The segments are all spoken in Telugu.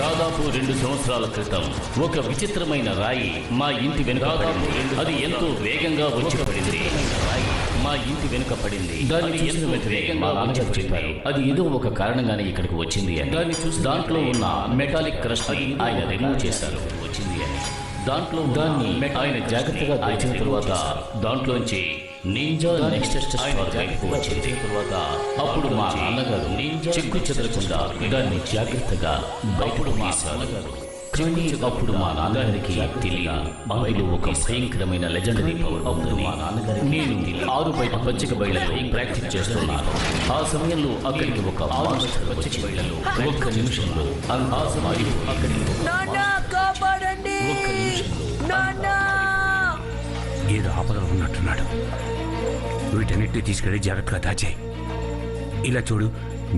దాదాపు 2 సంవత్సరాల క్రితం ఒక విచిత్రమైన రాయి మా ఇంటి వెనుక పడింది. అది ఎంతో వేగంగా వచ్చి పడింది. మా ఇంటి వెనుక పడింది. దాన్ని చూసిన వెంటనే మా నాన్నగారు చెప్పారు అది ఏదో ఒక కారణంగానే ఇక్కడికి వచ్చింది అని. దాన్ని చూసి దాంట్లో ఉన్న మెటాలిక్ క్రస్ట్ ని ఆయన రిమూవ్ చేశారు వచ్చింది అని. దాన్ని ఆయన జాగ్రత్తగా దాచిన తరువాత దాంట్లోంచి నింజా నెక్స్ట్ స్టార్ బయటకు వచ్చింది. తర్వాత అప్పుడు మా నాన్నగారు చెక్కు చెదరకుండా దాన్ని జాగ్రత్తగా బయటకు తీశారు. కానీ అప్పుడు మా నాన్నగారికి తెలియదు అందులో ఒక భయంకరమైన లెజెండరీ పవర్ ఉందని. నేను 6 బయట పచ్చిక బయళ్ళలో ప్రాక్టీస్ చేస్తున్నాను. ఆ సమయంలో అక్కడికి ఒక మాన్స్టర్ పచ్చిక బయళ్ళలో ఒక్క నిమిషంలో అక్కడికి ఏదో ఆపదలో ఉన్నట్టున్నాడు. వీటన్నిటిని తీసుకెళ్లి జాగ్రత్తగా దాచాయి. ఇలా చూడు,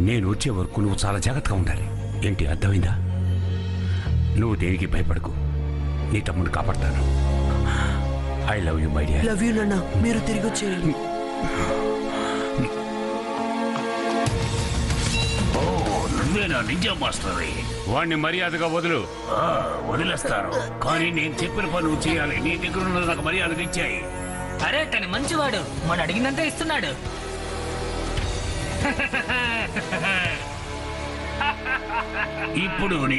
నేను వచ్చే వరకు నువ్వు చాలా జాగ్రత్తగా ఉండాలి. ఏంటి అర్థమైందా? నువ్వు దేనికి భయపడకు, నీ తమ్ముడు కాపాడతాను. I love you my dear. Love you నాన్న. మీరు తిరిగి వచ్చేయండి. నువ్వేనా నిజం మాస్టర్? వాడిని మర్యాదగా వదులు. వదిలేస్తాను, కానీ నేను చెప్పిన పని నువ్వు చేయాలి. నీ దగ్గర ఉన్నది నాకు మర్యాదగా ఇచ్చాయి. అరే తను మంచివాడు, మన అడిగినంత ఇస్తున్నాడు. ఇప్పుడు నీ